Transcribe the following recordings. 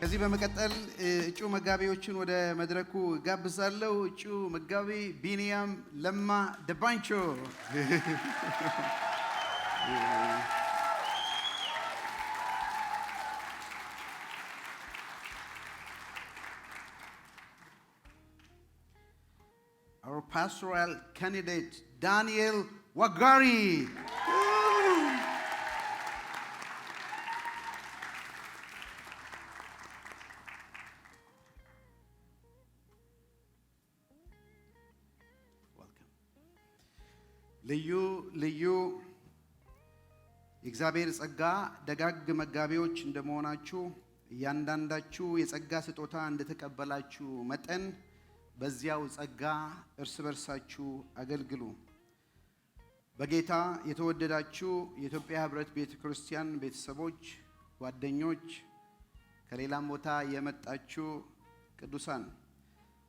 ከዚህ በመቀጠል እጩ መጋቢዎችን ወደ መድረኩ ጋብዛለሁ። እጩ መጋቢ ቢኒያም ለማ ደባንቾ። Our pastoral candidate Daniel Wagari. ልዩ የእግዚአብሔር ጸጋ ደጋግ መጋቢዎች እንደመሆናችሁ እያንዳንዳችሁ የጸጋ ስጦታ እንደተቀበላችሁ መጠን በዚያው ጸጋ እርስ በርሳችሁ አገልግሉ። በጌታ የተወደዳችሁ የኢትዮጵያ ህብረት ቤተክርስቲያን ቤተሰቦች፣ ጓደኞች፣ ከሌላም ቦታ የመጣችሁ ቅዱሳን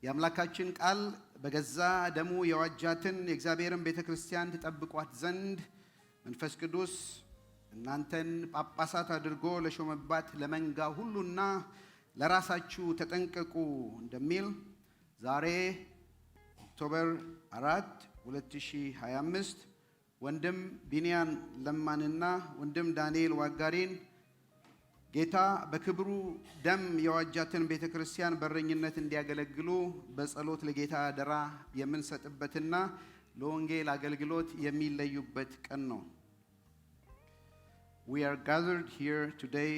የአምላካችን ቃል በገዛ ደሙ የዋጃትን የእግዚአብሔርን ቤተክርስቲያን ተጠብቋት ዘንድ መንፈስ ቅዱስ እናንተን ጳጳሳት አድርጎ ለሾመባት ለመንጋ ሁሉና ለራሳችሁ ተጠንቀቁ እንደሚል ዛሬ ኦክቶበር 4 2025 ወንድም ቢኒያም ለማንና ወንድም ዳንኤል ዋጋሪን ጌታ በክብሩ ደም የዋጃትን ቤተክርስቲያን በረኝነት እንዲያገለግሉ በጸሎት ለጌታ አደራ የምንሰጥበትና ለወንጌል አገልግሎት የሚለዩበት ቀን ነው። We are gathered here today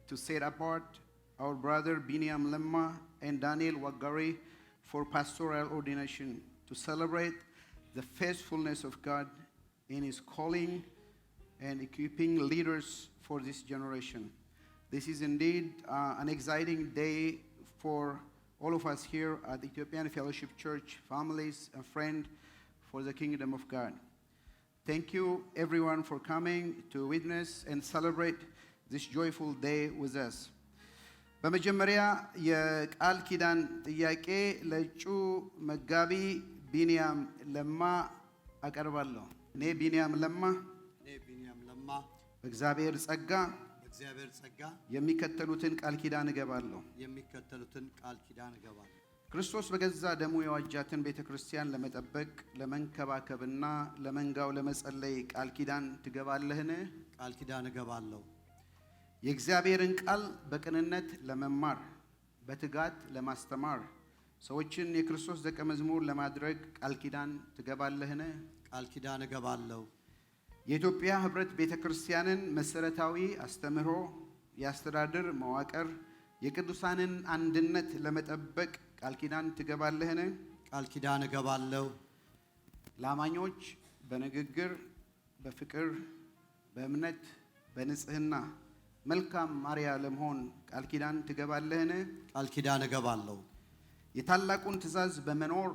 to set apart our brother Biniam Lemma and Daniel Wagari for pastoral ordination, to celebrate the faithfulness of God in His calling and equipping leaders for this generation. This is indeed an exciting day for all of us here at the Ethiopian Fellowship Church, families and friends for the kingdom of God. Thank you everyone for coming to witness and celebrate this joyful day with us. በመጀመሪያ የቃል ኪዳን ጥያቄ ለእጩ መጋቢ ቢኒያም ለማ አቀርባለሁ። እኔ ቢኒያም ለማ በእግዚአብሔር ጸጋ የሚከተሉትን ቃል ኪዳን እገባለሁ። ክርስቶስ በገዛ ደሙ የዋጃትን ቤተክርስቲያን ለመጠበቅ ለመንከባከብና ለመንጋው ለመጸለይ ቃል ኪዳን ትገባለህን? ቃል ኪዳን እገባለሁ። የእግዚአብሔርን ቃል በቅንነት ለመማር በትጋት ለማስተማር ሰዎችን የክርስቶስ ደቀ መዝሙር ለማድረግ ቃል ኪዳን ትገባለህን? ቃል ኪዳን እገባለሁ። የኢትዮጵያ ህብረት ቤተክርስቲያንን መሰረታዊ አስተምህሮ፣ የአስተዳደር መዋቅር፣ የቅዱሳንን አንድነት ለመጠበቅ ቃል ኪዳን ትገባለህን? ቃል ኪዳን እገባለሁ። ለአማኞች በንግግር፣ በፍቅር፣ በእምነት፣ በንጽህና መልካም አርአያ ለመሆን ቃል ኪዳን ትገባለህን? ቃል ኪዳን እገባለሁ። የታላቁን ትእዛዝ በመኖር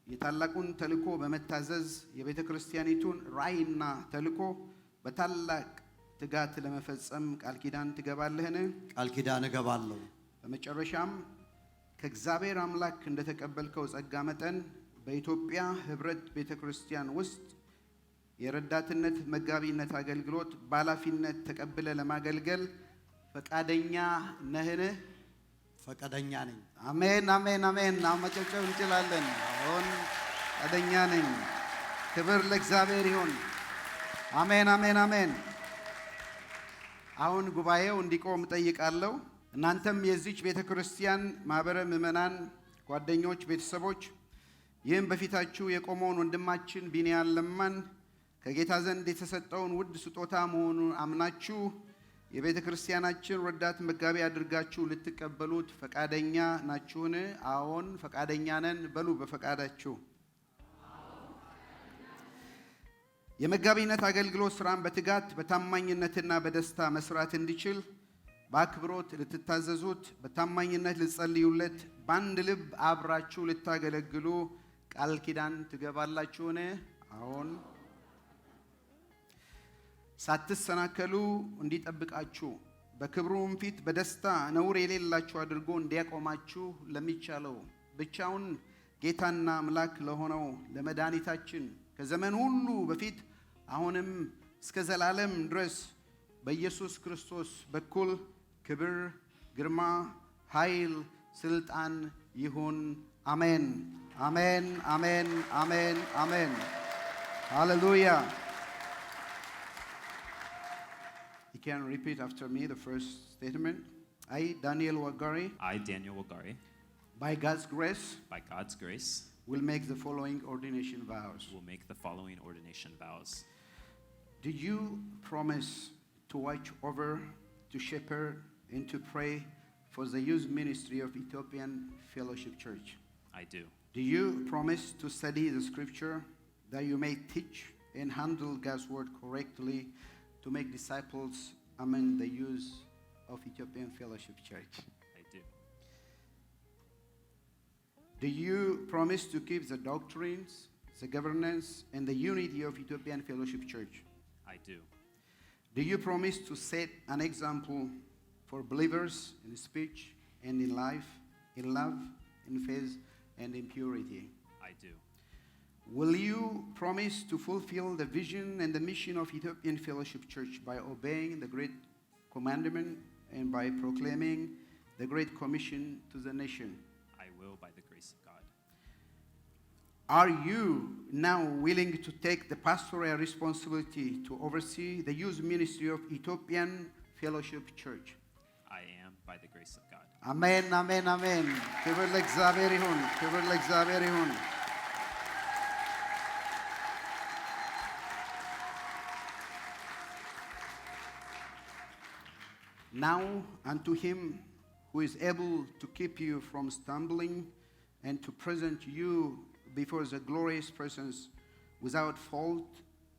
የታላቁን ተልእኮ በመታዘዝ የቤተክርስቲያኒቱን ራዕይና ተልእኮ በታላቅ ትጋት ለመፈጸም ቃል ኪዳን ትገባለህን? ቃል ኪዳን እገባለሁ። በመጨረሻም ከእግዚአብሔር አምላክ እንደተቀበልከው ጸጋ መጠን በኢትዮጵያ ህብረት ቤተክርስቲያን ውስጥ የረዳትነት መጋቢነት አገልግሎት በኃላፊነት ተቀብለ ለማገልገል ፈቃደኛ ነህን? ፈቃደኛ ነኝ። አሜን አሜን አሜን። ማጨብጨብ እንችላለን። አሁን ፈቃደኛ ነኝ። ክብር ለእግዚአብሔር ይሁን። አሜን አሜን አሜን። አሁን ጉባኤው እንዲቆም ጠይቃለሁ። እናንተም የዚች ቤተክርስቲያን ማህበረ ምእመናን፣ ጓደኞች፣ ቤተሰቦች ይህም በፊታችሁ የቆመውን ወንድማችን ቢኒያም ለማን ከጌታ ዘንድ የተሰጠውን ውድ ስጦታ መሆኑን አምናችሁ የቤተክርስቲያናችን ረዳት መጋቢ አድርጋችሁ ልትቀበሉት ፈቃደኛ ናችሁን? አዎን ፈቃደኛ ነን በሉ በፈቃዳችሁ። የመጋቢነት አገልግሎት ስራን በትጋት በታማኝነትና በደስታ መስራት እንዲችል በአክብሮት ልትታዘዙት፣ በታማኝነት ልትጸልዩለት፣ በአንድ ልብ አብራችሁ ልታገለግሉ ቃል ኪዳን ትገባላችሁን? አዎን። ሳትሰናከሉ እንዲጠብቃችሁ በክብሩም ፊት በደስታ ነውር የሌላችሁ አድርጎ እንዲያቆማችሁ ለሚቻለው ብቻውን ጌታና አምላክ ለሆነው ለመድኃኒታችን ከዘመን ሁሉ በፊት አሁንም እስከ ዘላለም ድረስ በኢየሱስ ክርስቶስ በኩል ክብር፣ ግርማ፣ ኃይል ስልጣን ይሁን አሜን አሜን አሜን አሜን አሜን Hallelujah You can repeat after me the first statement I Daniel Wagari I, Daniel Wagari, by God's grace by God's grace, will make the following ordination vows will make the following ordination vows. Do you promise to watch over, to shepherd, and to pray for the youth ministry of Ethiopian Fellowship Church? I do. Do you promise to study the scripture that you may teach and handle God's word correctly to make disciples among the youth of Ethiopian Fellowship Church? I do. Do you promise to keep the doctrines, the governance, and the unity of Ethiopian Fellowship Church? I do. Do you promise to set an example for believers in speech and in life, in love, in faith, and in purity? I do. Will you promise to fulfill the vision and the mission of Ethiopian Fellowship Church by obeying the Great Commandment and by proclaiming the Great Commission to the nation? I will by the grace of God. Are you now willing to take the pastoral responsibility to oversee the youth ministry of Ethiopian Fellowship Church? I am by the grace of God. Amen, amen, amen. ክብር ለእግዚአብሔር ይሁን፣ ክብር ለእግዚአብሔር ይሁን። Now unto him who is able to keep you from stumbling and to present you before the glorious presence without fault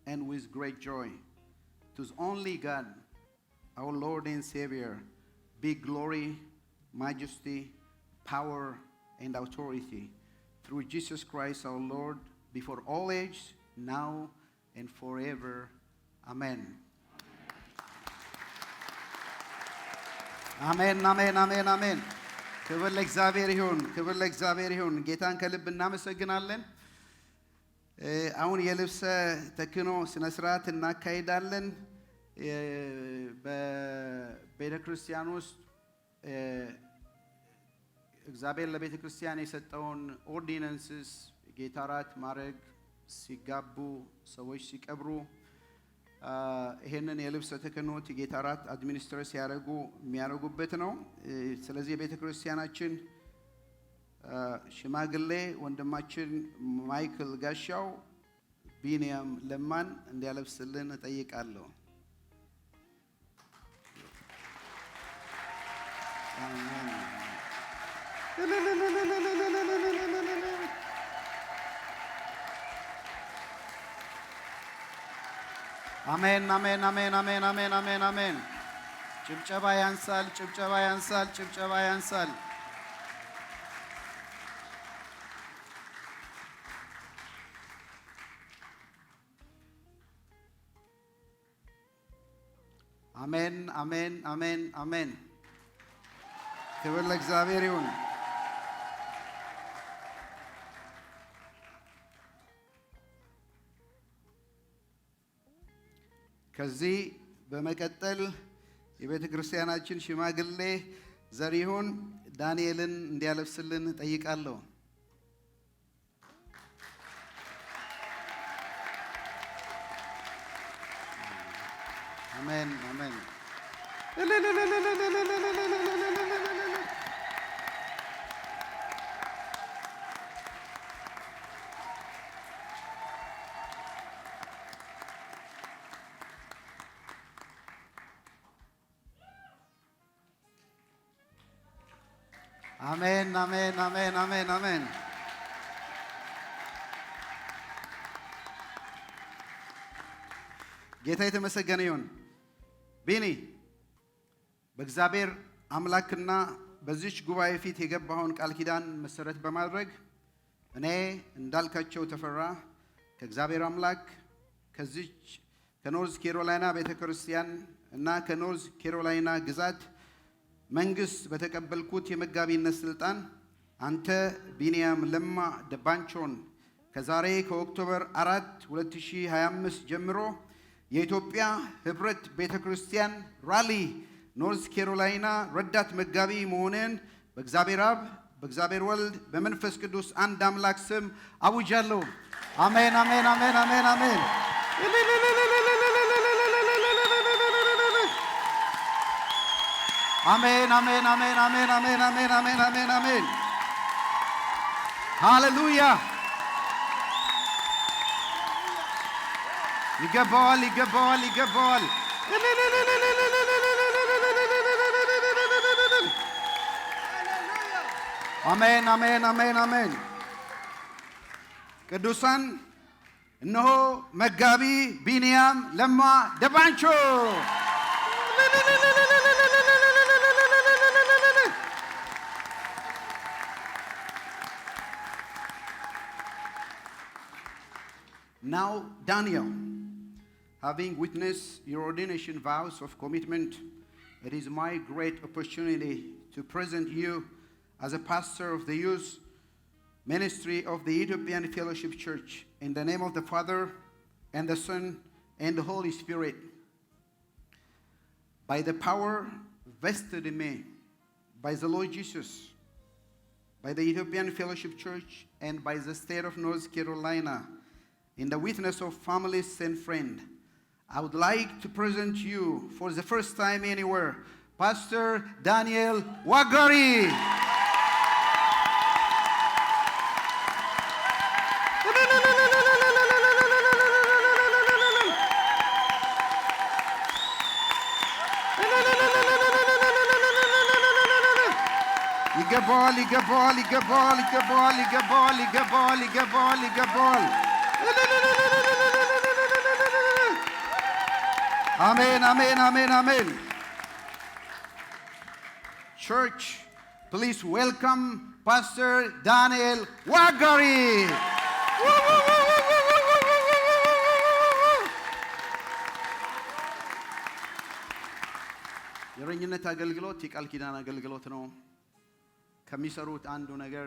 and with great joy. To the only God, our Lord and Savior, be glory, majesty, power, and authority through Jesus Christ our Lord, before all age, now and forever. Amen. አሜን አሜን አሜን አሜን ክብር ለእግዚአብሔር ይሁን ክብር ለእግዚአብሔር ይሁን ጌታን ከልብ እናመሰግናለን አሁን የልብሰ ተክህኖ ስነ ስርዓት እናካሂዳለን በቤተ ክርስቲያን ውስጥ እግዚአብሔር ለቤተ ክርስቲያን የሰጠውን ኦርዲናንስስ ጌታ ራት ማድረግ ሲጋቡ ሰዎች ሲቀብሩ ይሄንን የልብሰ ተክህኖት ጌታ ራት አድሚኒስትሬት ሲያደርጉ የሚያደርጉበት ነው ስለዚህ ቤተ ክርስቲያናችን ሽማግሌ ወንድማችን ማይክል ጋሻው ቢኒያም ለማን እንዲያለብስልን እጠይቃለሁ አሜን አሜን አሜን አሜን አሜን አሜን አሜን ጭብጨባ ያንሳል ጭብጨባ ያንሳል ጭብጨባ ያንሳል አሜን አሜን አሜን አሜን ክብር ለእግዚአብሔር ይሁን ከዚህ በመቀጠል የቤተ ክርስቲያናችን ሽማግሌ ዘሪሁን ዳንኤልን እንዲያለብስልን ጠይቃለሁ አሜን አሜን አሜን አሜን አሜን አሜን አሜን ጌታ የተመሰገነ ይሁን ቢኒ በእግዚአብሔር አምላክና በዚች ጉባኤ ፊት የገባውን ቃል ኪዳን መሰረት በማድረግ እኔ እንዳልካቸው ተፈራ ከእግዚአብሔር አምላክ ከዚች ከኖርዝ ካሮላይና ቤተክርስቲያን እና ከኖርዝ ካሮላይና ግዛት መንግስት በተቀበልኩት የመጋቢነት ስልጣን አንተ ቢኒያም ለማ ደባንቾን ከዛሬ ከኦክቶበር 4 2025 ጀምሮ የኢትዮጵያ ህብረት ቤተክርስቲያን ራሊ ኖርዝ ካሮላይና ረዳት መጋቢ መሆንን በእግዚአብሔር አብ በእግዚአብሔር ወልድ በመንፈስ ቅዱስ አንድ አምላክ ስም አውጃለሁ። አሜን አሜን አሜን አሜን አሜን። አሜን አሜን አሜን አሜን አሜን አሜን አሜን አሜን አሜን። ሃሌሉያ። ይገባዋል ይገባዋል ይገባዋል። አሜን አሜን አሜን አሜን። ቅዱሳን እነሆ መጋቢ ቢንያም ለማ ደባንቾ Now, Daniel, having witnessed your ordination vows of commitment, it is my great opportunity to present you as a pastor of the youth ministry of the Ethiopian Fellowship Church in the name of the Father and the Son and the Holy Spirit. By the power vested in me by the Lord Jesus, by the Ethiopian Fellowship Church, and by the state of North Carolina, in the witness of families and friends, I would like to present you for the first time anywhere, Pastor Daniel Wagari. ይገባዋል ይገባዋል ይገባዋል ይገባዋል ይገባዋል ይገባዋል ይገባዋል ይገባዋል። Amen, amen, amen, amen. Church, please welcome Pastor Daniel Wagari. የረኝነት አገልግሎት የቃል ኪዳን አገልግሎት ነው። ከሚሰሩት አንዱ ነገር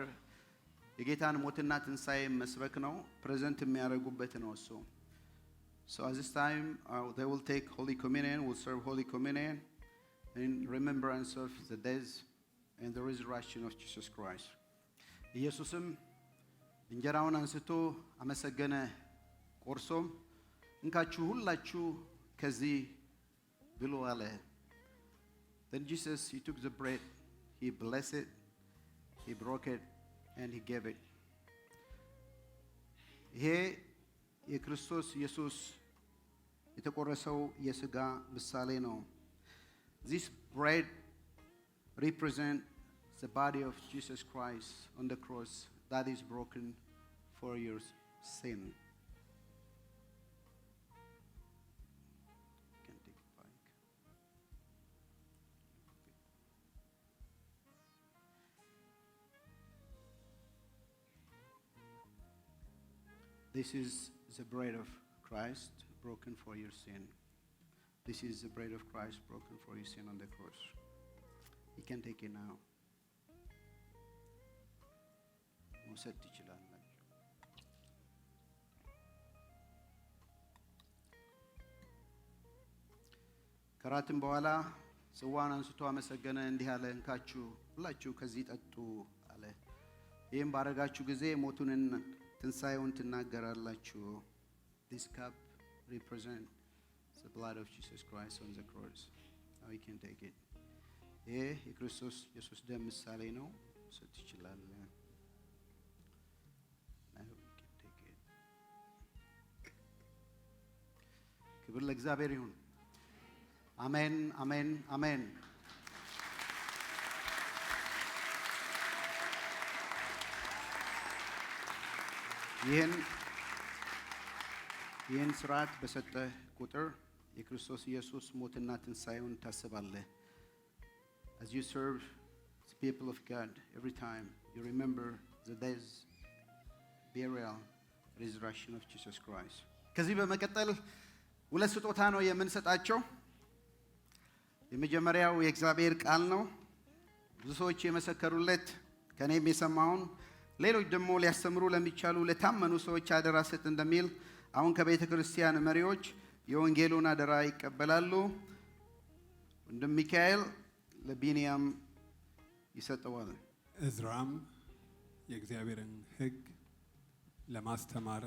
የጌታን ሞትና ትንሣኤ መስበክ ነው። ፕሬዘንት የሚያደርጉበት ነው እሱ። So at this time, they will take Holy Communion, will serve Holy Communion in remembrance of the death and the resurrection of Jesus Christ. ኢየሱስም እንጀራውን አንስቶ አመሰገነ፣ ቆርሶም እንካችሁ ሁላችሁ ከዚህ ብሉ አለ። Then Jesus, he took the bread, he blessed it, he broke it, and he gave it. ይሄ የክርስቶስ ኢየሱስ የተቆረሰው የሥጋ ምሳሌ ነው። This bread represents the body of Jesus Christ on the cross that is broken for your sin. You can take it back. This is the bread of Christ broken for your sin. This is the bread of Christ broken for your sin on the cross. You can take it now. መውሰድ ትችላላችሁ። ከራትም በኋላ ጽዋን አንስቶ አመሰገነ፣ እንዲህ አለ፣ እንካችሁ ሁላችሁ ከዚህ ጠጡ አለ። ይህም ባረጋችሁ ጊዜ ሞቱንና ትንሣኤውን ትናገራላችሁ። This cup represents the blood of Jesus Christ on the cross. Now you can take it. ይሄ የክርስቶስ ኢየሱስ ደም ምሳሌ ነው። መውሰድ ትችላለህ። Now you can take it. ክብር ለእግዚአብሔር ይሁን። አሜን አሜን አሜን። ይህን ስርዓት በሰጠህ ቁጥር የክርስቶስ ኢየሱስ ሞትና ትንሣኤውን ታስባለህ። As you serve the people of God, every time you remember the death, burial, resurrection of Jesus Christ. ከዚህ በመቀጠል ሁለት ስጦታ ነው የምንሰጣቸው። የመጀመሪያው የእግዚአብሔር ቃል ነው። ብዙ ሰዎች የመሰከሩለት ከኔም የሰማውን ሌሎች ደግሞ ሊያስተምሩ ለሚቻሉ ለታመኑ ሰዎች አደራ ስጥ እንደሚል አሁን ከቤተ ክርስቲያን መሪዎች የወንጌሉን አደራ ይቀበላሉ። ወንድም ሚካኤል ለቢንያም ይሰጠዋል። እዝራም የእግዚአብሔርን ሕግ ለማስተማር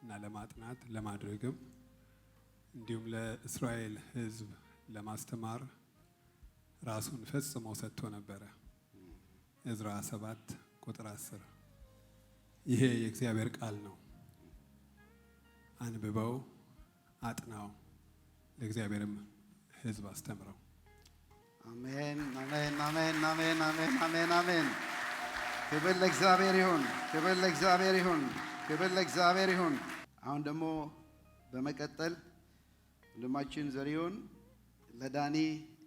እና ለማጥናት ለማድረግም እንዲሁም ለእስራኤል ሕዝብ ለማስተማር ራሱን ፈጽሞ ሰጥቶ ነበረ። ዕዝራ 7 ቁጥር 10 ይሄ የእግዚአብሔር ቃል ነው። አንብበው አጥናው፣ ለእግዚአብሔርም ሕዝብ አስተምረው። አሜን አሜን አሜን አሜን አሜን አሜን አሜን። ክብር ለእግዚአብሔር ይሁን፣ ክብር ለእግዚአብሔር ይሁን፣ ክብር ለእግዚአብሔር ይሁን። አሁን ደግሞ በመቀጠል ወንድማችን ዘሪሁን ለዳኒ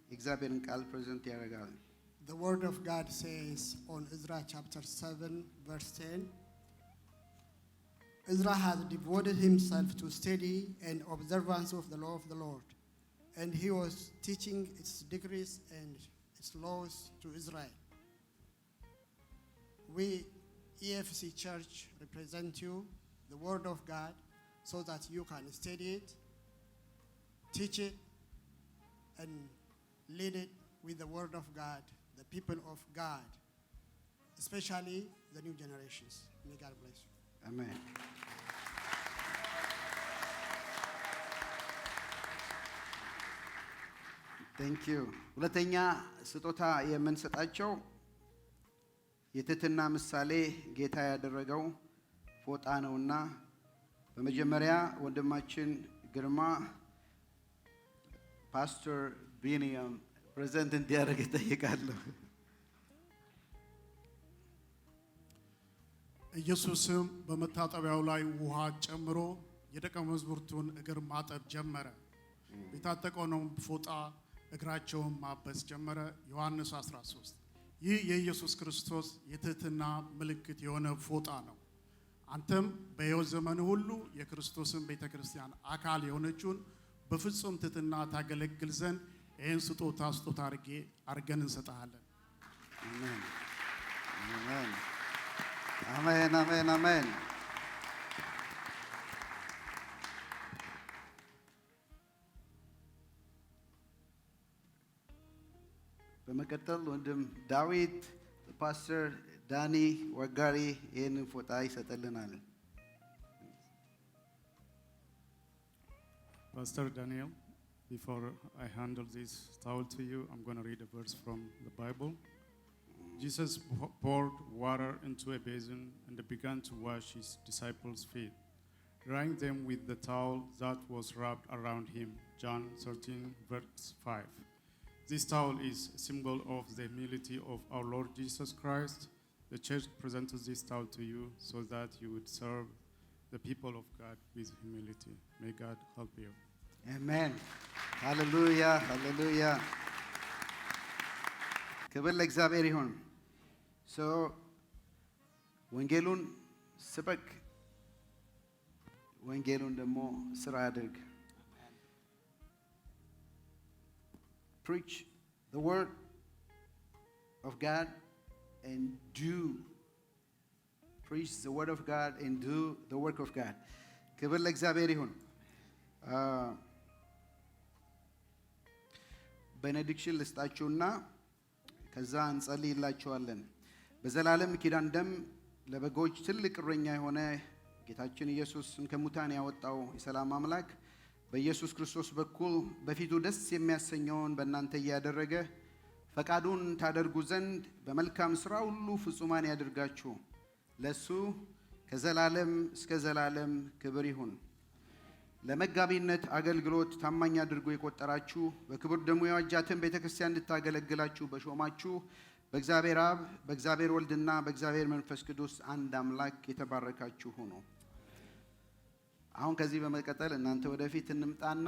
የእግዚአብሔርን ቃል ፕሬዘንት ያደርጋል። The word of God says on Ezra chapter 7 verse 10, Ezra has devoted himself to study and observance of the law of the Lord, and he was teaching its decrees and its laws to Israel. We, EFC Church, represent you, the word of God, so that you can study it, teach it, and lead it with the word of God, the people of God, especially the new generations. May God bless you. አሜን። ቴንክ ዩ። ሁለተኛ ስጦታ የምንሰጣቸው የትህትና ምሳሌ ጌታ ያደረገው ፎጣ ነውና በመጀመሪያ ወንድማችን ግርማ ፓስተር ቢኒያም ፕሬዘንት እንዲያደርግ እጠይቃለሁ። ኢየሱስም በመታጠቢያው ላይ ውሃ ጨምሮ የደቀ መዛሙርቱን እግር ማጠብ ጀመረ። የታጠቀውንም ፎጣ እግራቸውን ማበስ ጀመረ። ዮሐንስ 13። ይህ የኢየሱስ ክርስቶስ የትህትና ምልክት የሆነ ፎጣ ነው። አንተም በሕይወት ዘመን ሁሉ የክርስቶስን ቤተ ክርስቲያን አካል የሆነችውን በፍጹም ትህትና ታገለግል ዘንድ ይህን ስጦታ አድርገን እንሰጥሃለን። አሜን አሜን አሜን አሜን አሜን። በመቀጠል ወንድም ዳዊት ፓስተር ዳኒ ወጋሪ ይህንን ፎጣ ይሰጥልናል። Pastor Daniel, before I handle this towel to you, I'm going to read a verse from the Bible. Jesus poured water into a basin and began to wash his disciples' feet, drying them with the towel that was wrapped around him. John 13, verse 5. This towel is a symbol of the humility of our Lord Jesus Christ. The church presents this towel to you so that you would serve the people of God with humility. May God help you. አሜን ሃሌሉያ ሃሌሉያ። ክብር ለእግዚአብሔር ይሁን። ወንጌሉን ስበክ፣ ወንጌሉን ደግሞ ስራ አድርግ። Preach the word of God and do. Preach the word of God and do the work of God. ክብር ለእግዚአብሔር ይሁን። ቤኔዲክሽን ልስጣችሁና ከዛ እንጸልይላችኋለን። በዘላለም ኪዳን ደም ለበጎች ትልቅ እረኛ የሆነ ጌታችን ኢየሱስን ከሙታን ያወጣው የሰላም አምላክ በኢየሱስ ክርስቶስ በኩል በፊቱ ደስ የሚያሰኘውን በእናንተ እያደረገ ፈቃዱን ታደርጉ ዘንድ በመልካም ሥራ ሁሉ ፍጹማን ያድርጋችሁ። ለሱ ከዘላለም እስከ ዘላለም ክብር ይሁን። ለመጋቢነት አገልግሎት ታማኝ አድርጎ የቆጠራችሁ በክብር ደሙ የዋጃትን ቤተክርስቲያን እንድታገለግላችሁ በሾማችሁ በእግዚአብሔር አብ በእግዚአብሔር ወልድና በእግዚአብሔር መንፈስ ቅዱስ አንድ አምላክ የተባረካችሁ ሁኑ። አሁን ከዚህ በመቀጠል እናንተ ወደፊት እንምጣና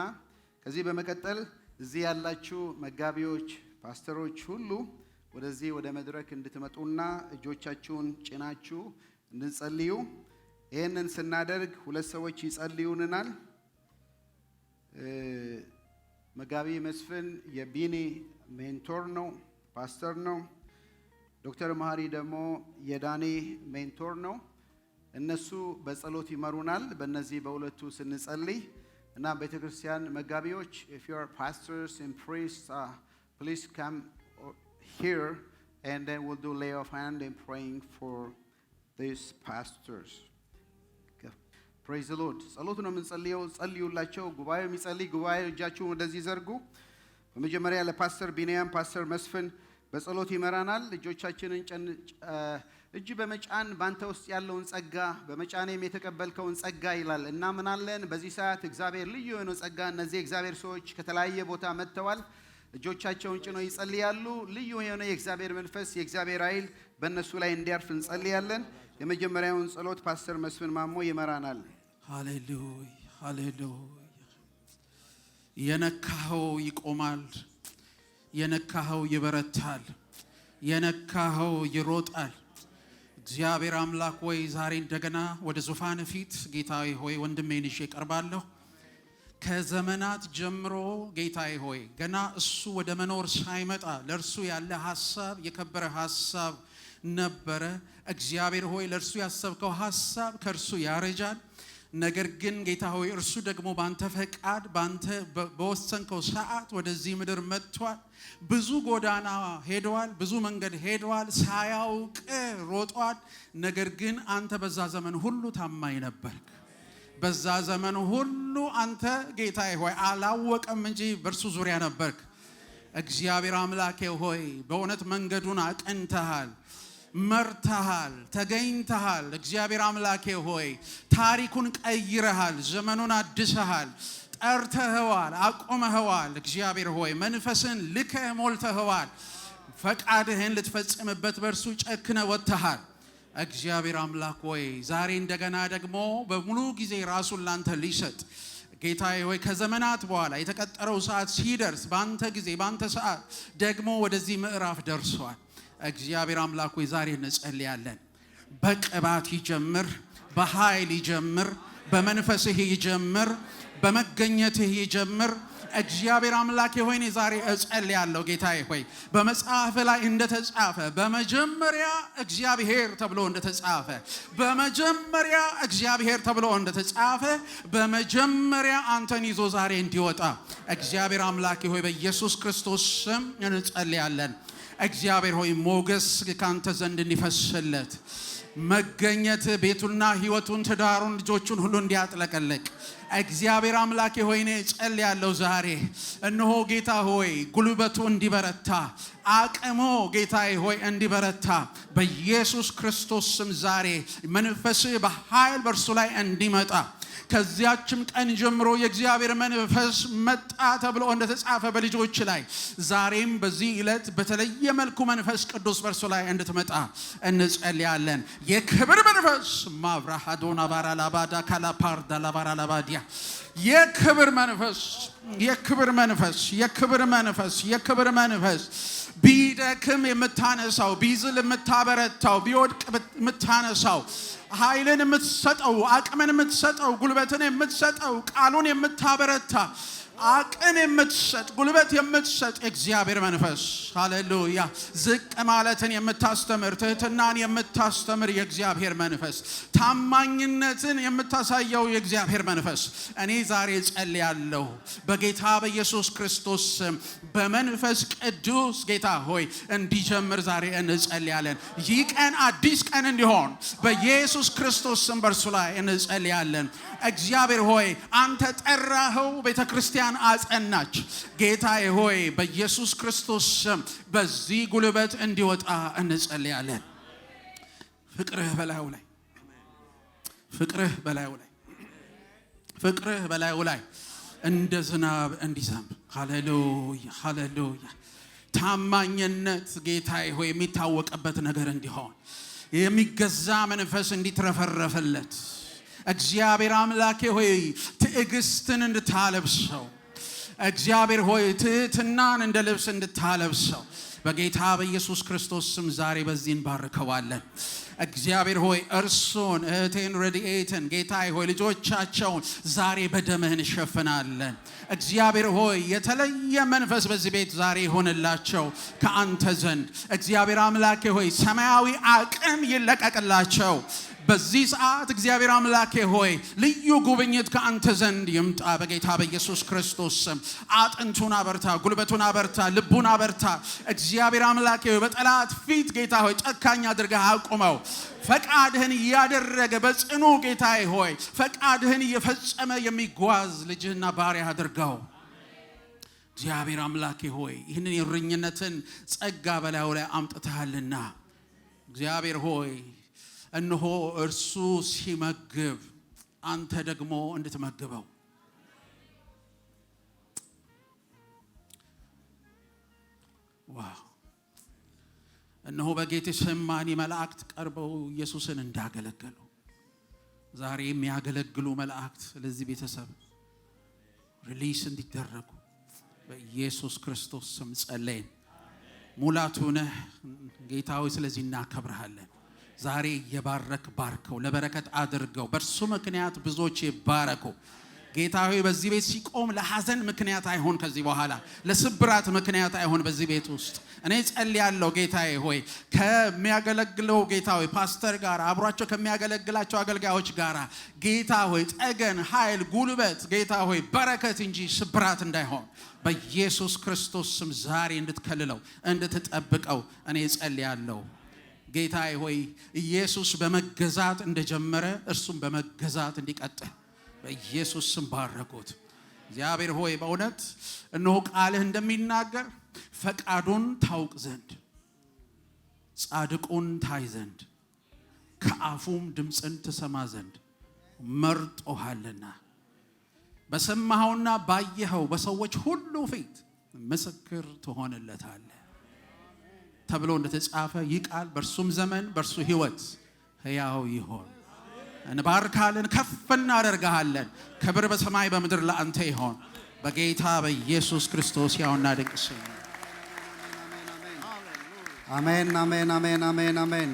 ከዚህ በመቀጠል እዚህ ያላችሁ መጋቢዎች፣ ፓስተሮች ሁሉ ወደዚህ ወደ መድረክ እንድትመጡና እጆቻችሁን ጭናችሁ እንድንጸልዩ። ይህንን ስናደርግ ሁለት ሰዎች ይጸልዩልናል። መጋቢ መስፍን የቢኒ ሜንቶር ነው፣ ፓስተር ነው። ዶክተር መሐሪ ደግሞ የዳኒ ሜንቶር ነው። እነሱ በጸሎት ይመሩናል። በእነዚህ በሁለቱ ስንጸልይ እና ቤተክርስቲያን መጋቢዎች if you are pastors and priests please come here and then we'll do lay of hand and praying for these pastors. Praise the Lord. ጸሎት ነው የምንጸልየው። ጸልዩላቸው። ጉባኤው የሚጸልይ ጉባኤ እጃችሁን ወደዚህ ዘርጉ። በመጀመሪያ ለፓስተር ቢንያም ፓስተር መስፍን በጸሎት ይመራናል። እጆቻችንን እጅ በመጫን ባንተ ውስጥ ያለውን ጸጋ በመጫኔም የተቀበልከውን ጸጋ ይላል እና ምናለን በዚህ ሰዓት እግዚአብሔር ልዩ የሆነ ጸጋ እነዚህ እግዚአብሔር ሰዎች ከተለያየ ቦታ መጥተዋል። እጆቻቸውን ጭነው ይጸልያሉ። ልዩ የሆነ የእግዚአብሔር መንፈስ የእግዚአብሔር ኃይል በእነሱ ላይ እንዲያርፍ እንጸልያለን። የመጀመሪያውን ጸሎት ፓስተር መስፍን ማሞ ይመራናል። ሃሌሉያ ሃሌሉያ። የነካኸው ይቆማል፣ የነካኸው ይበረታል፣ የነካኸው ይሮጣል። እግዚአብሔር አምላክ ሆይ ዛሬ እንደገና ወደ ዙፋን ፊት ጌታዬ ሆይ ወንድሜን ይዤ ቀርባለሁ። ከዘመናት ጀምሮ ጌታዬ ሆይ ገና እሱ ወደ መኖር ሳይመጣ ለእርሱ ያለ ሐሳብ የከበረ ሐሳብ ነበረ። እግዚአብሔር ሆይ ለእርሱ ያሰብከው ሐሳብ ከእርሱ ያረጃል። ነገር ግን ጌታ ሆይ እርሱ ደግሞ ባንተ ፈቃድ ባንተ በወሰንከው ሰዓት ወደዚህ ምድር መጥቷል። ብዙ ጎዳና ሄዷል፣ ብዙ መንገድ ሄዷል፣ ሳያውቅ ሮጧል። ነገር ግን አንተ በዛ ዘመን ሁሉ ታማኝ ነበርክ። በዛ ዘመን ሁሉ አንተ ጌታዬ ሆይ አላወቀም እንጂ በእርሱ ዙሪያ ነበርክ። እግዚአብሔር አምላኬ ሆይ በእውነት መንገዱን አቅንተሃል፣ መርተሃል፣ ተገኝተሃል። እግዚአብሔር አምላኬ ሆይ ታሪኩን ቀይረሃል፣ ዘመኑን አድሰሃል፣ ጠርተኸዋል፣ አቆመኸዋል። እግዚአብሔር ሆይ መንፈስን ልከህ ሞልተኸዋል። ፈቃድህን ልትፈጽምበት በእርሱ ጨክነ ወጥተሃል። እግዚአብሔር አምላክ ሆይ ዛሬ እንደገና ደግሞ በሙሉ ጊዜ ራሱን ላንተ ሊሰጥ ጌታዬ ሆይ ከዘመናት በኋላ የተቀጠረው ሰዓት ሲደርስ ባንተ ጊዜ ባንተ ሰዓት ደግሞ ወደዚህ ምዕራፍ ደርሷል። እግዚአብሔር አምላክ ሆይ ዛሬ እንጸልያለን። በቅባት ይጀምር፣ በኃይል ይጀምር፣ በመንፈስህ ይጀምር፣ በመገኘትህ ይጀምር። እግዚአብሔር አምላክ ሆይ ዛሬ እጸልያለሁ ጌታዬ ሆይ በመጽሐፍ ላይ እንደተጻፈ በመጀመሪያ እግዚአብሔር ተብሎ እንደተጻፈ በመጀመሪያ እግዚአብሔር ተብሎ እንደተጻፈ በመጀመሪያ አንተን ይዞ ዛሬ እንዲወጣ እግዚአብሔር አምላክ ሆይ በኢየሱስ ክርስቶስ ስም እንጸልያለን። እግዚአብሔር ሆይ ሞገስ ካንተ ዘንድ እንዲፈስለት መገኘት ቤቱና ህይወቱን ትዳሩን ልጆቹን ሁሉ እንዲያጥለቀለቅ እግዚአብሔር አምላክ ሆይ እኔ ጸልያለሁ ዛሬ እነሆ ጌታ ሆይ ጉልበቱ እንዲበረታ አቅሞ ጌታዬ ሆይ እንዲበረታ በኢየሱስ ክርስቶስ ስም ዛሬ መንፈስ በኃይል በእርሱ ላይ እንዲመጣ ከዚያችም ቀን ጀምሮ የእግዚአብሔር መንፈስ መጣ ተብሎ እንደተጻፈ በልጆች ላይ ዛሬም በዚህ ዕለት በተለየ መልኩ መንፈስ ቅዱስ በእርሱ ላይ እንድትመጣ እንጸልያለን። የክብር መንፈስ ማብራሃዶና ባራላባዳ ካላፓርዳ ላባራላባዲያ የክብር መንፈስ የክብር መንፈስ የክብር መንፈስ የክብር መንፈስ ቢደክም የምታነሳው ቢዝል የምታበረታው ቢወድቅ የምታነሳው ኃይልን የምትሰጠው አቅምን የምትሰጠው ጉልበትን የምትሰጠው ቃሉን የምታበረታ አቅም የምትሰጥ ጉልበት የምትሰጥ እግዚአብሔር መንፈስ ሃሌሉያ ዝቅ ማለትን የምታስተምር ትህትናን የምታስተምር የእግዚአብሔር መንፈስ ታማኝነትን የምታሳየው የእግዚአብሔር መንፈስ እኔ ዛሬ ጸልያለሁ በጌታ በኢየሱስ ክርስቶስ በመንፈስ ቅዱስ ጌታ ሆይ እንዲጀምር ዛሬ እንጸልያለን። ይህ ቀን አዲስ ቀን እንዲሆን በኢየሱስ ክርስቶስ ስም በእርሱ ላይ እንጸልያለን። እግዚአብሔር ሆይ አንተ ጠራኸው ቤተክርስቲያን አጸናች። ጌታዬ ሆይ በኢየሱስ ክርስቶስ ስም በዚህ ጉልበት እንዲወጣ እንጸልያለን። ፍቅርህ በላዩ ላይ ፍቅርህ በላዩ ላይ ፍቅርህ በላዩ ላይ እንደ ዝናብ እንዲዘንብ ሃሌሉያ ሃሌሉያ ታማኝነት ጌታዬ ሆይ የሚታወቅበት ነገር እንዲሆን የሚገዛ መንፈስ እንዲትረፈረፈለት እግዚአብሔር አምላኬ ሆይ ትዕግስትን እንድታለብሰው እግዚአብሔር ሆይ ትህትናን እንደ ልብስ እንድታለብሰው በጌታ በኢየሱስ ክርስቶስ ስም ዛሬ በዚህ እንባርከዋለን። እግዚአብሔር ሆይ እርሱን እህቴን ረድኤትን ጌታዬ ሆይ ልጆቻቸውን ዛሬ በደምህ እንሸፍናለን። እግዚአብሔር ሆይ የተለየ መንፈስ በዚህ ቤት ዛሬ ይሆንላቸው ከአንተ ዘንድ እግዚአብሔር አምላኬ ሆይ ሰማያዊ አቅም ይለቀቅላቸው በዚህ ሰዓት እግዚአብሔር አምላኬ ሆይ ልዩ ጉብኝት ከአንተ ዘንድ ይምጣ በጌታ በኢየሱስ ክርስቶስ ስም። አጥንቱን አበርታ፣ ጉልበቱን አበርታ፣ ልቡን አበርታ። እግዚአብሔር አምላኬ ሆይ በጠላት ፊት ጌታ ሆይ ጨካኝ አድርገህ አቁመው። ፈቃድህን እያደረገ በጽኑ ጌታዬ ሆይ ፈቃድህን እየፈጸመ የሚጓዝ ልጅህና ባሪያህ አድርገው። እግዚአብሔር አምላኬ ሆይ ይህንን የእረኝነትን ጸጋ በላዩ ላይ አምጥተሃልና እግዚአብሔር ሆይ እነሆ እርሱ ሲመግብ አንተ ደግሞ እንድትመግበው ዋው! እነሆ በጌቴሴማኒ መላእክት ቀርበው ኢየሱስን እንዳገለገሉ ዛሬ የሚያገለግሉ መላእክት ለዚህ ቤተሰብ ሪሊስ እንዲደረጉ በኢየሱስ ክርስቶስ ስም ጸለይን። ሙላቱ ነህ ጌታ ሆይ ስለዚህ እናከብርሃለን። ዛሬ የባረክ ባርከው፣ ለበረከት አድርገው። በእርሱ ምክንያት ብዙዎች ይባረኩ። ጌታ ሆይ በዚህ ቤት ሲቆም ለሐዘን ምክንያት አይሆን፣ ከዚህ በኋላ ለስብራት ምክንያት አይሆን። በዚህ ቤት ውስጥ እኔ ጸልያለሁ ጌታዬ ሆይ ከሚያገለግለው ጌታ ሆይ ፓስተር ጋር አብሯቸው ከሚያገለግላቸው አገልጋዮች ጋር ጌታ ሆይ ጠገን፣ ኃይል፣ ጉልበት ጌታ ሆይ በረከት እንጂ ስብራት እንዳይሆን በኢየሱስ ክርስቶስ ስም ዛሬ እንድትከልለው እንድትጠብቀው እኔ ጸልያለሁ። ጌታዬ ሆይ ኢየሱስ በመገዛት እንደጀመረ እርሱም በመገዛት እንዲቀጥል በኢየሱስ ስም ባረኩት። እግዚአብሔር ሆይ በእውነት እነሆ ቃልህ እንደሚናገር ፈቃዱን ታውቅ ዘንድ ጻድቁን ታይ ዘንድ ከአፉም ድምፅን ትሰማ ዘንድ መርጦሃልና በሰማኸውና ባየኸው በሰዎች ሁሉ ፊት ምስክር ትሆንለታለህ ተብሎ እንደተጻፈ ይህ ቃል በእርሱም ዘመን በእርሱ ሕይወት ሕያው ይሆን። እንባርካለን፣ ከፍ እናደርግሃለን። ክብር በሰማይ በምድር ለአንተ ይሆን በጌታ በኢየሱስ ክርስቶስ ያውና ድንቅ ስም። Amen, amen, amen, amen, amen.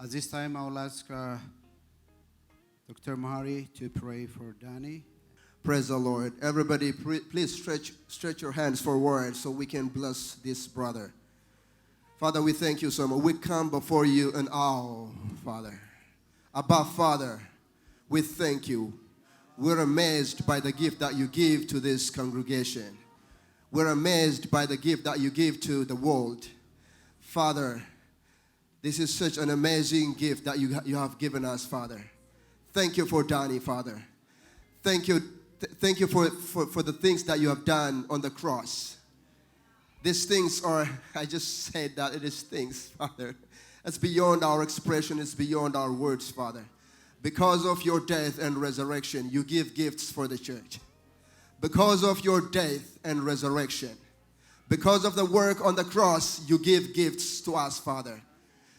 At this time, I will ask Dr. Mahari to pray for Danny. Praise the Lord. Everybody, please stretch your hands forward so we can bless this brother. Father, we thank you so much. We come before you in awe, Father. Abba, Father, we thank you. We're amazed by the gift that you give to this congregation. We're amazed by the gift that you give to the world. Father, this is such an amazing gift that you have given us, Father. Thank you for Danny, Father. Thank you for the things that you have done on the cross. These things are, I just said that it is things, Father. It's beyond our expression, it's beyond our words, Father. Because of your death and resurrection, you give gifts for the church. Because of your death and resurrection, because of the work on the cross, you give gifts to us, Father,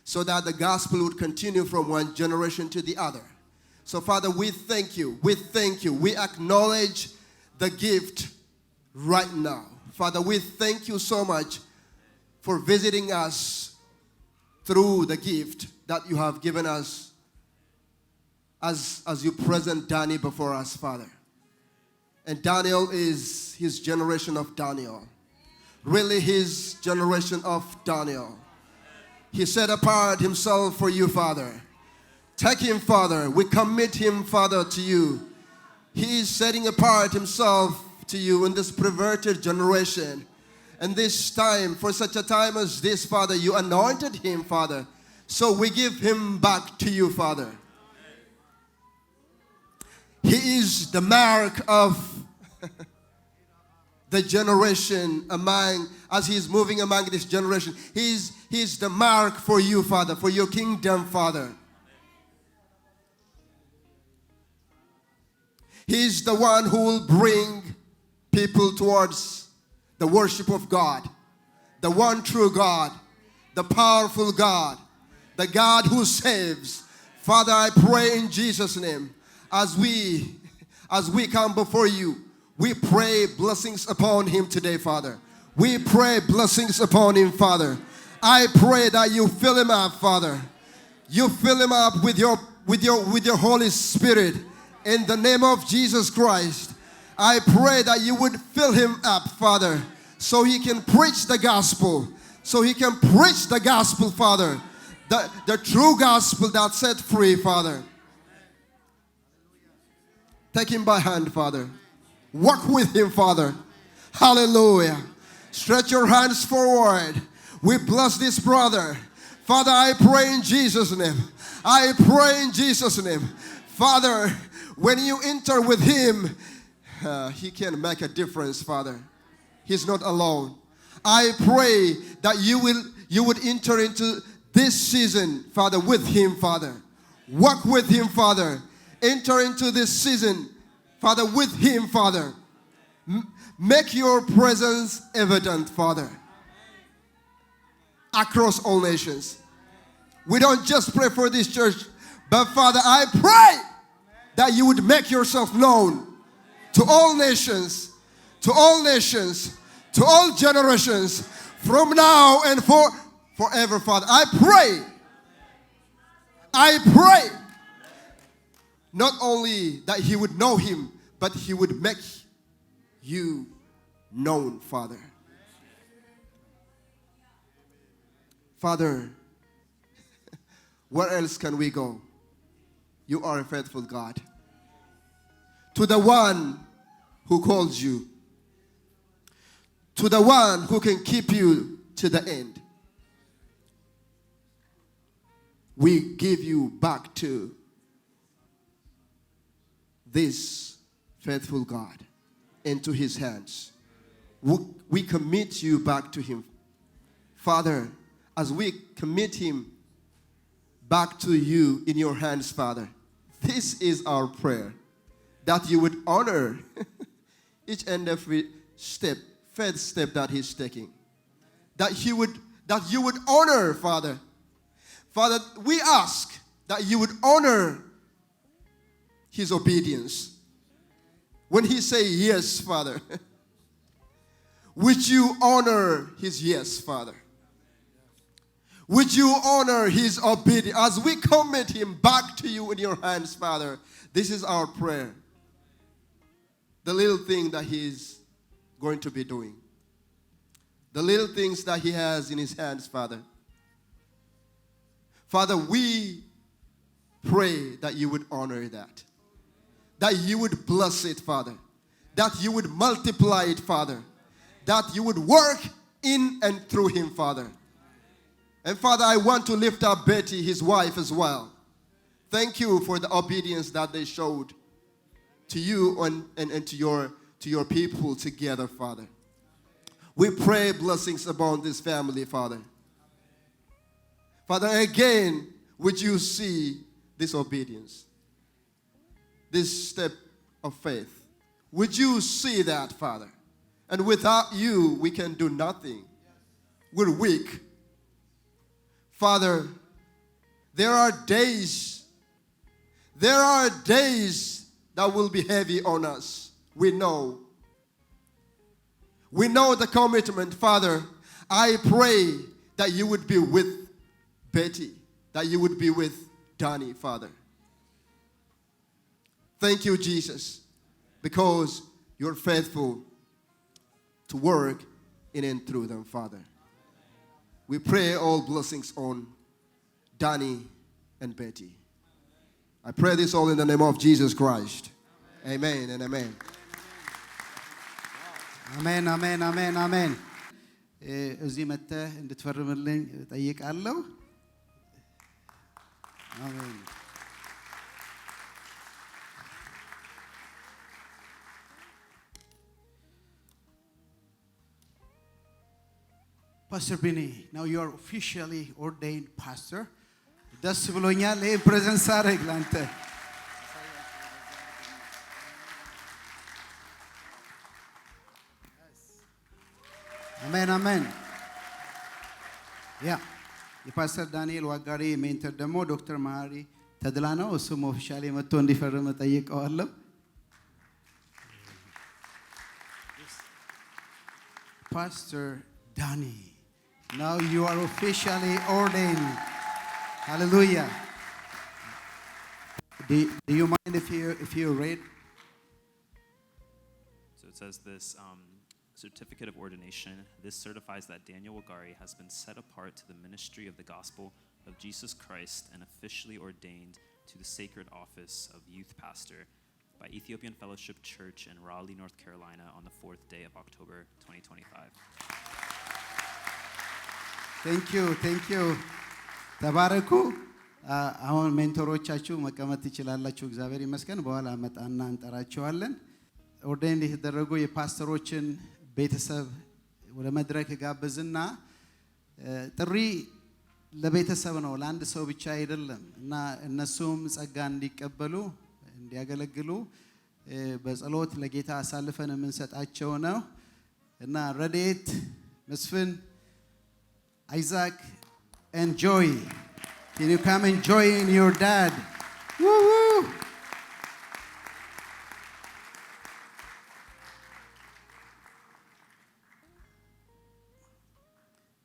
so that the gospel would continue from one generation to the other. So, Father, we thank you. We thank you. We acknowledge the gift right now. Father, we thank you so much for visiting us through the gift that you have given us as you present Danny before us, Father. And Daniel is his generation of Daniel. Really his generation of Daniel. He set apart himself for you, Father. Take him, Father. We commit him, Father, to you. He is setting apart himself to you in this perverted generation. And this time, for such a time as this, Father, you anointed him, Father. So we give him back to you, Father. He is the mark of the generation as he is moving among this generation. He's the mark for you, Father, for your kingdom, Father. He's the one who will bring people towards the worship of God, the one true God, the powerful God, the God who saves. Father, I pray in Jesus' name, as we come before you, we pray blessings upon him today, Father. We pray blessings upon him, Father. I pray that you fill him up, Father. You fill him up with your Holy Spirit. In the name of Jesus Christ, I pray that you would fill him up, Father, so he can preach the gospel. So he can preach the gospel, Father. the true gospel that set free, Father. Take him by hand, Father. Walk with him, Father. Hallelujah. Stretch your hands forward. We bless this brother. Father, I pray in Jesus' name. I pray in Jesus' name. Father, when you enter with him, he can make a difference, Father. He's not alone. I pray that you would enter into this season, Father, with him, Father. Walk with him, Father. Enter into this season, Father, with him, Father. Make your presence evident, Father, across all nations. We don't just pray for this church, but Father, I pray that you would make yourself known to all nations, to all nations, to all generations, from now and forever, Father. I pray, not only that he would know him, but he would make you known, Father. Father, where else can we go? You are a faithful God. To the one who calls you, to the one who can keep you to the end, we give you back to this faithful God into his hands. We commit you back to him. Father, as we commit him back to you in your hands, Father, this is our prayer, that you would honor each and every step, faith step that he's taking. That you would honor, Father. Father, we ask that you would honor his obedience. When he say yes, Father, would you honor his yes, Father? Would you honor his obedience as we commit him back to you in your hands, Father? This is our prayer. The little thing that he's going to be doing. The little things that he has in his hands, Father. Father, we pray that you would honor that. That you would bless it, Father. That you would multiply it, Father. That you would work in and through him, Father. And Father, I want to lift up Betty, his wife, as well. Thank you for the obedience that they showed to you and to your people together, Father. We pray blessings upon this family, Father. Father, again, would you see this obedience, this step of faith? Would you see that, Father? And without you, we can do nothing. We're weak. Father, there are days that will be heavy on us. We know the commitment, Father. I pray that you would be with Betty, that you would be with Danny, Father. Thank you, Jesus, because you're faithful to work in and through them, Father. We pray all blessings on Danny and Betty. I pray this all in the name of Jesus Christ. Amen and amen. አሜን አሜን አሜን አሜን። እዚህ መጥተህ እንድትፈርምልኝ ጠይቃለሁ። አሜን። Pastor Bini, now you are officially ordained pastor. ደስ ብሎኛል ይሄን ፕሬዘንስ አደረግ ላንተ። አሜን አሜን። ያ የፓስተር ዳንኤል ዋጋሪ ሜንተር ደግሞ ዶክተር መሀሪ ተድላ ነው። እሱም ኦፊሻሊ መጥቶ እንዲፈርም ጠይቀዋለሁ። Pastor Danny, now you are officially ordained. Hallelujah. Do you mind if you read? So it says this certificate of ordination. This certifies that Daniel Wagari has been set apart to the ministry of the gospel of Jesus Christ and officially ordained to the sacred office of youth pastor by Ethiopian Fellowship Church in Raleigh, North Carolina on the 4th day of October 2025. Thank you. ተባረኩ። አሁን ሜንቶሮቻችሁ መቀመጥ ትችላላችሁ። እግዚአብሔር ይመስገን። በኋላ መጣና እንጠራቸዋለን። ኦርዴንድ የተደረጉ የፓስተሮችን ቤተሰብ ወደ መድረክ ጋብዝና ጥሪ ለቤተሰብ ነው፣ ለአንድ ሰው ብቻ አይደለም እና እነሱም ጸጋ እንዲቀበሉ እንዲያገለግሉ በጸሎት ለጌታ አሳልፈን የምንሰጣቸው ነው እና ረዴት መስፍን Isaac and Joy, can you come and join your dad? Woo woo!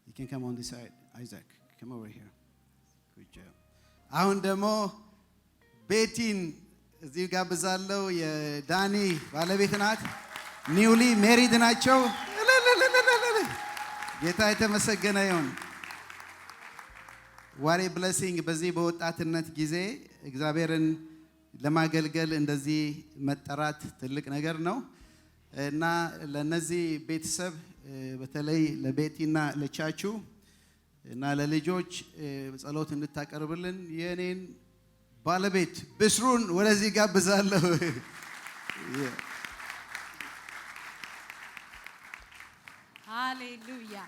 You can come on this side, Isaac. Come over here. Good job. አሁን ደግሞ ቤቲን እዚህ ጋብዛለሁ። የዳኒ ባለቤት ናት። ኒውሊ ሜሪድ ናቸው። ጌታ የተመሰገነ ይሁን። ዋሬ ብሌሲንግ። በዚህ በወጣትነት ጊዜ እግዚአብሔርን ለማገልገል እንደዚህ መጠራት ትልቅ ነገር ነው እና ለነዚህ ቤተሰብ በተለይ ለቤቲና ለቻቹ እና ለልጆች ጸሎት እንድታቀርብልን የኔን ባለቤት ብስሩን ወደዚህ ጋብዛለሁ። Hallelujah.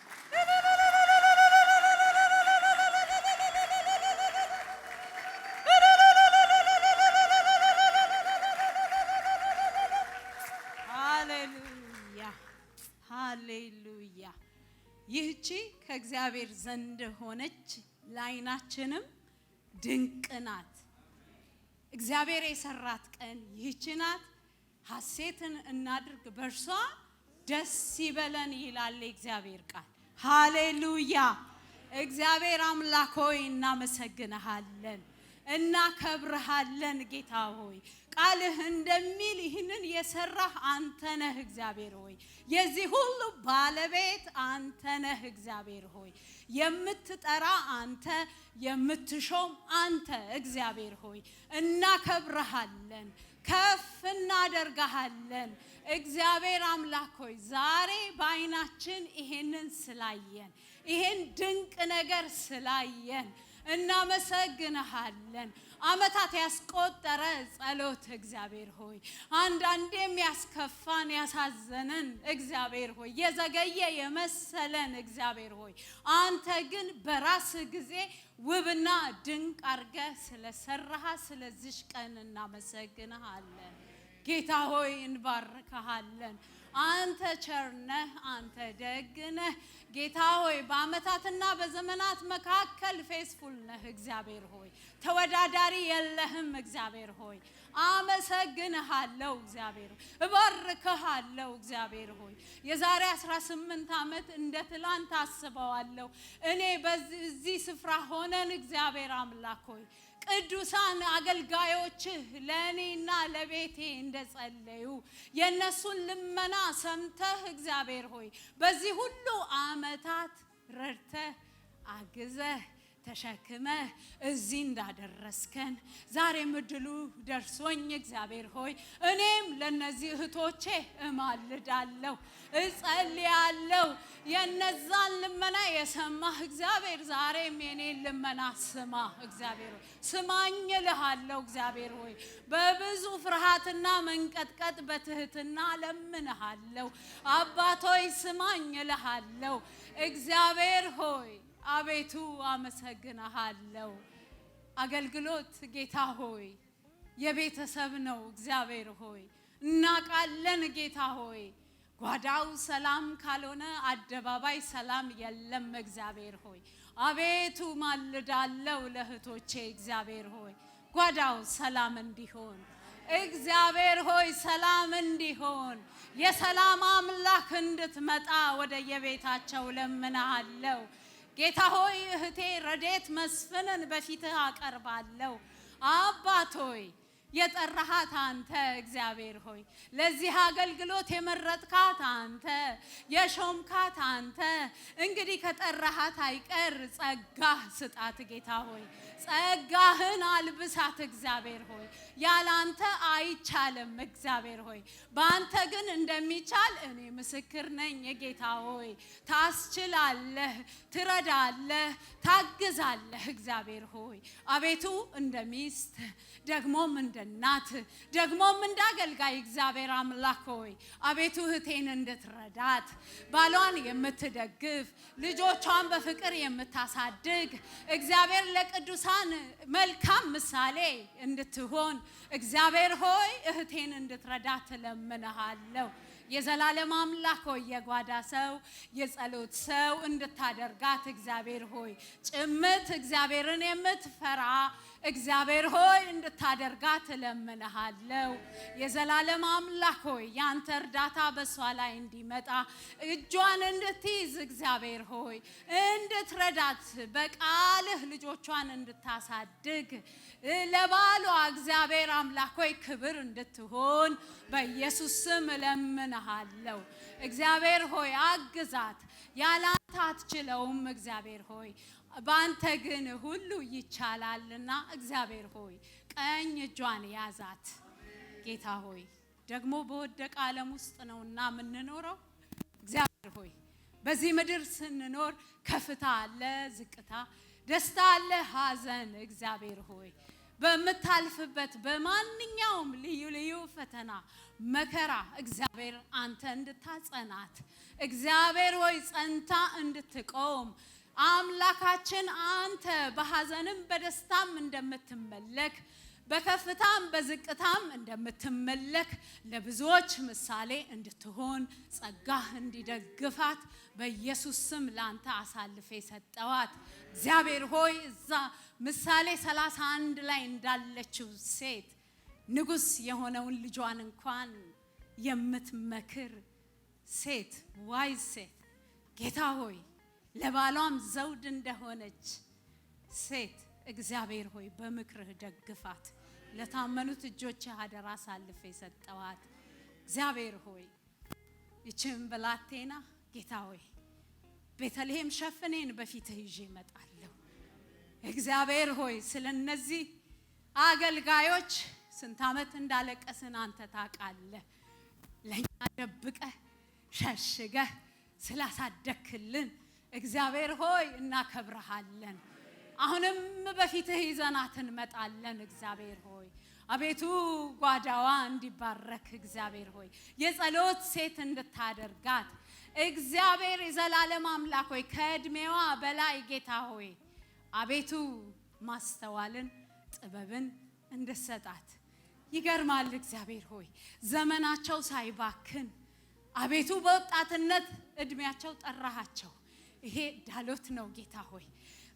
Hallelujah. Hallelujah. ይህቺ ከእግዚአብሔር ዘንድ ሆነች፣ ለዓይናችንም ድንቅ ናት። እግዚአብሔር የሰራት ቀን ይህች ናት። ሐሴትን እናድርግ በእርሷ ደስ ይበለን ይላል እግዚአብሔር ቃል። ሃሌሉያ። እግዚአብሔር አምላክ ሆይ እናመሰግንሃለን፣ እናከብርሃለን። ጌታ ሆይ ቃልህ እንደሚል ይህንን የሰራህ አንተ ነህ እግዚአብሔር ሆይ። የዚህ ሁሉ ባለቤት አንተ ነህ እግዚአብሔር ሆይ። የምትጠራ አንተ፣ የምትሾም አንተ እግዚአብሔር ሆይ። እናከብርሃለን፣ ከፍ እናደርግሃለን። እግዚአብሔር አምላክ ሆይ ዛሬ በዓይናችን ይሄንን ስላየን፣ ይሄን ድንቅ ነገር ስላየን እናመሰግንሃለን። ዓመታት ያስቆጠረ ጸሎት እግዚአብሔር ሆይ፣ አንዳንዴም ያስከፋን ያሳዘነን እግዚአብሔር ሆይ፣ የዘገየ የመሰለን እግዚአብሔር ሆይ፣ አንተ ግን በራስ ጊዜ ውብና ድንቅ አድርገህ ስለሰራህ ስለዚህ ቀን እናመሰግንሃለን። ጌታ ሆይ እንባርክሃለን። አንተ ቸር ነህ፣ አንተ ደግ ነህ። ጌታ ሆይ በዓመታትና በዘመናት መካከል ፌስፉል ነህ እግዚአብሔር ሆይ። ተወዳዳሪ የለህም እግዚአብሔር ሆይ። አመሰግንሃለሁ እግዚአብሔር ሆይ፣ እባርክሃለሁ እግዚአብሔር ሆይ። የዛሬ 18 ዓመት እንደ ትላንት አስበዋለሁ። እኔ በዚህ ስፍራ ሆነን እግዚአብሔር አምላክ ሆይ ቅዱሳን አገልጋዮችህ ለእኔና ለቤቴ እንደጸለዩ የእነሱን ልመና ሰምተህ እግዚአብሔር ሆይ በዚህ ሁሉ ዓመታት ረድተህ አግዘህ ተሸክመህ እዚህ እንዳደረስከን ዛሬም እድሉ ደርሶኝ እግዚአብሔር ሆይ እኔም ለነዚህ እህቶቼ እማልዳለሁ፣ እጸልያለሁ። የነዛን ልመና የሰማህ እግዚአብሔር ዛሬም የኔን ልመና ስማ እግዚአብሔር ሆይ፣ ስማኝ እልሃለሁ እግዚአብሔር ሆይ። በብዙ ፍርሃትና መንቀጥቀጥ በትህትና ለምንሃለሁ። አባቶይ ስማኝ እልሃለሁ እግዚአብሔር ሆይ። አቤቱ አመሰግንሃለሁ። አገልግሎት ጌታ ሆይ የቤተሰብ ነው እግዚአብሔር ሆይ። እናቃለን ጌታ ሆይ ጓዳው ሰላም ካልሆነ አደባባይ ሰላም የለም እግዚአብሔር ሆይ። አቤቱ ማልዳለው ለእህቶቼ እግዚአብሔር ሆይ ጓዳው ሰላም እንዲሆን እግዚአብሔር ሆይ ሰላም እንዲሆን የሰላም አምላክ እንድትመጣ ወደ የቤታቸው ለምንሃለው ጌታ ሆይ። እህቴ ረዴት መስፍንን በፊትህ አቀርባለሁ። አባት ሆይ የጠራሃት አንተ እግዚአብሔር ሆይ ለዚህ አገልግሎት የመረጥካት አንተ የሾምካት አንተ እንግዲህ ከጠራሃት አይቀር ጸጋህ ስጣት ጌታ ሆይ ጸጋህን አልብሳት እግዚአብሔር ሆይ ያላንተ አይቻልም እግዚአብሔር ሆይ በአንተ ግን እንደሚቻል እኔ ምስክር ነኝ ጌታ ሆይ ታስችላለህ ትረዳለህ ታግዛለህ እግዚአብሔር ሆይ አቤቱ እንደሚስት ደግሞም እንደናት ደግሞም እንዳገልጋይ እግዚአብሔር አምላክ ሆይ አቤቱ እህቴን እንድትረዳት ባሏን የምትደግፍ ልጆቿን በፍቅር የምታሳድግ እግዚአብሔር ለቅዱሳን መልካም ምሳሌ እንድትሆን እግዚአብሔር ሆይ እህቴን እንድትረዳት ለምንሃለሁ የዘላለም አምላክ ሆይ የጓዳ ሰው የጸሎት ሰው እንድታደርጋት እግዚአብሔር ሆይ ጭምት እግዚአብሔርን የምትፈራ እግዚአብሔር ሆይ እንድታደርጋት ለምንሃለሁ የዘላለም አምላክ ሆይ ያንተ እርዳታ በሷ ላይ እንዲመጣ እጇን እንድትይዝ እግዚአብሔር ሆይ እንድትረዳት በቃልህ ልጆቿን እንድታሳድግ ለባሏ እግዚአብሔር አምላክ ሆይ ክብር እንድትሆን በኢየሱስ ስም ለምንሃለሁ እግዚአብሔር ሆይ አግዛት ያላንተ አትችለውም እግዚአብሔር ሆይ ባንተ ግን ሁሉ ይቻላልና እግዚአብሔር ሆይ ቀኝ እጇን ያዛት ጌታ ሆይ ደግሞ በወደቀ ዓለም ውስጥ ነውና የምንኖረው እግዚአብሔር ሆይ በዚህ ምድር ስንኖር ከፍታ አለ ዝቅታ ደስታ አለ ሐዘን እግዚአብሔር ሆይ በመታልፍበት በማንኛውም ልዩ ልዩ ፈተና መከራ እግዚአብሔር አንተ እንድታጸናት እግዚአብሔር ሆይ ጸንታ እንድትቆም አምላካችን አንተ በሐዘንም በደስታም እንደምትመለክ በከፍታም በዝቅታም እንደምትመለክ ለብዙዎች ምሳሌ እንድትሆን ጸጋህ እንዲደግፋት በኢየሱስ ስም ላንተ አሳልፌ ሰጠዋት እግዚአብሔር ሆይ እዛ ምሳሌ 31 ላይ እንዳለችው ሴት ንጉስ የሆነውን ልጇን እንኳን የምትመክር ሴት ዋይዝ ሴት ጌታ ሆይ ለባሏም ዘውድ እንደሆነች ሴት እግዚአብሔር ሆይ በምክርህ ደግፋት ለታመኑት እጆች አደራ አሳልፌ ሰጠዋት እግዚአብሔር ሆይ ይህችን ብላቴና ጌታ ሆይ ቤተልሔም ሸፍኔን በፊትህ ይዤ እመጣለሁ እግዚአብሔር ሆይ ስለነዚህ አገልጋዮች ስንት ዓመት እንዳለቀስን አንተ ታውቃለህ ለኛ ደብቀህ ሸሽገህ ስላሳደክልን እግዚአብሔር ሆይ እናከብርሃለን አሁንም በፊትህ ይዘናት እንመጣለን እግዚአብሔር ሆይ አቤቱ ጓዳዋ እንዲባረክ እግዚአብሔር ሆይ የጸሎት ሴት እንድታደርጋት እግዚአብሔር የዘላለም አምላክ ሆይ ከእድሜዋ በላይ ጌታ ሆይ አቤቱ ማስተዋልን ጥበብን እንድሰጣት ይገርማል እግዚአብሔር ሆይ ዘመናቸው ሳይባክን አቤቱ በወጣትነት እድሜያቸው ጠራሃቸው ይሄ ዳሎት ነው ጌታ ሆይ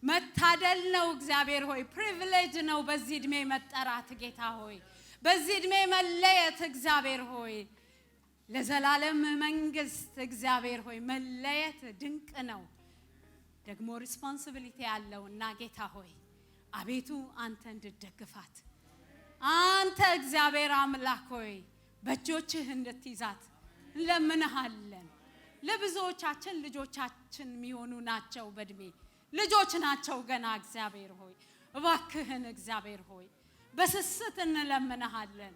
መታደል ነው እግዚአብሔር ሆይ ፕሪቪሌጅ ነው በዚህ እድሜ መጠራት ጌታ ሆይ በዚህ እድሜ መለየት እግዚአብሔር ሆይ ለዘላለም መንግስት እግዚአብሔር ሆይ መለየት ድንቅ ነው ደግሞ ሪስፖንሲቢሊቲ ያለውና ጌታ ሆይ አቤቱ አንተ እንድትደግፋት አንተ እግዚአብሔር አምላክ ሆይ በእጆችህ እንድትይዛት እንለምንሃለን ለብዙዎቻችን ልጆቻችን የሚሆኑ ናቸው በእድሜ ልጆች ናቸው ገና እግዚአብሔር ሆይ እባክህን እግዚአብሔር ሆይ በስስት እንለምንሃለን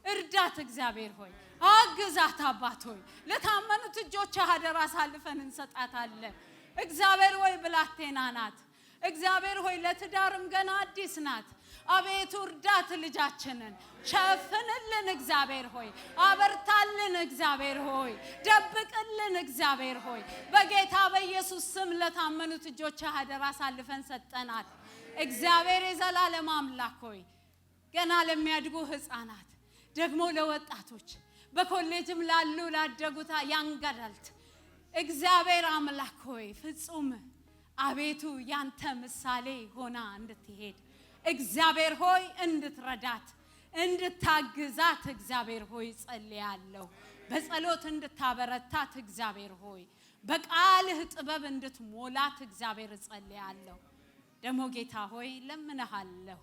እርዳት እግዚአብሔር ሆይ አግዛት አባት ሆይ ለታመኑት እጆች አደራ አሳልፈን እንሰጣታለን እግዚአብሔር ሆይ ብላቴና ናት እግዚአብሔር ሆይ ለትዳርም ገና አዲስ ናት አቤቱ እርዳት ልጃችንን ሸፍንልን እግዚአብሔር ሆይ አበርታልን እግዚአብሔር ሆይ ደብቅልን እግዚአብሔር ሆይ በጌታ በኢየሱስ ስም ለታመኑት እጆች አደራ አሳልፈን ሰጠናት እግዚአብሔር የዘላለም አምላክ ሆይ ገና ለሚያድጉ ህፃናት ደግሞ ለወጣቶች በኮሌጅም ላሉ ላደጉት ያንጋዳልት እግዚአብሔር አምላክ ሆይ ፍጹም አቤቱ ያንተ ምሳሌ ሆና እንድትሄድ እግዚአብሔር ሆይ እንድትረዳት እንድታግዛት እግዚአብሔር ሆይ ጸልያለሁ በጸሎት እንድታበረታት እግዚአብሔር ሆይ በቃልህ ጥበብ እንድትሞላት እግዚአብሔር ጸልያለሁ ደግሞ ጌታ ሆይ ለምንሃለሁ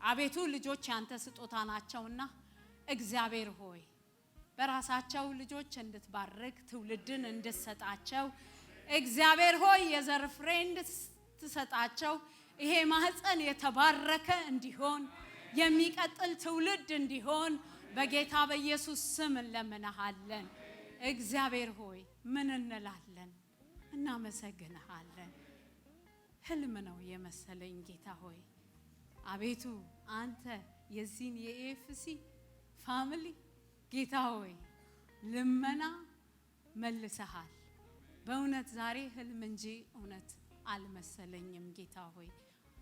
አቤቱ ልጆች ያንተ ስጦታ ናቸውና እግዚአብሔር ሆይ በራሳቸው ልጆች እንድትባርክ ትውልድን እንድትሰጣቸው እግዚአብሔር ሆይ የዘር ፍሬ እንድትሰጣቸው ይሄ ማህፀን የተባረከ እንዲሆን የሚቀጥል ትውልድ እንዲሆን በጌታ በኢየሱስ ስም እንለምንሃለን። እግዚአብሔር ሆይ ምን እንላለን? እናመሰግንሃለን። ህልም ነው የመሰለኝ ጌታ ሆይ አቤቱ አንተ የዚህን የኤፍሲ ፋሚሊ ጌታ ሆይ ልመና መልሰሃል። በእውነት ዛሬ ህልም እንጂ እውነት አልመሰለኝም። ጌታ ሆይ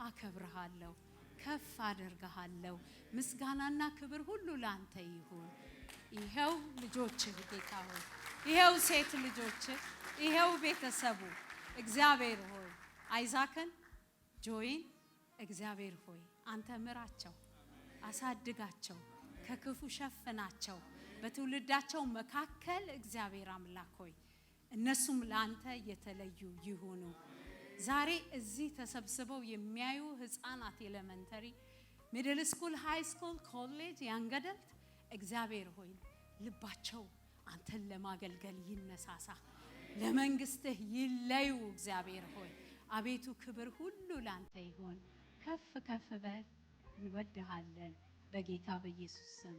አከብርሃለሁ፣ ከፍ አደርግሃለሁ። ምስጋናና ክብር ሁሉ ላንተ ይሁን። ይሄው ልጆችህ ጌታ ሆይ ይሄው ሴት ልጆችህ ይሄው ቤተሰቡ እግዚአብሔር ሆይ አይዛክን ጆይን እግዚአብሔር ሆይ አንተ ምራቸው፣ አሳድጋቸው፣ ከክፉ ሸፍናቸው። በትውልዳቸው መካከል እግዚአብሔር አምላክ ሆይ እነሱም ላንተ የተለዩ ይሁኑ። ዛሬ እዚህ ተሰብስበው የሚያዩ ህፃናት ኤሌመንተሪ፣ ሚድል ስኩል፣ ሃይ ስኩል፣ ኮሌጅ፣ ያንገደልት እግዚአብሔር ሆይ ልባቸው አንተን ለማገልገል ይነሳሳ፣ ለመንግስትህ ይለዩ። እግዚአብሔር ሆይ አቤቱ ክብር ሁሉ ላንተ ይሁን። ከፍ ከፍ በል። እንወድሃለን በጌታ በኢየሱስ ስም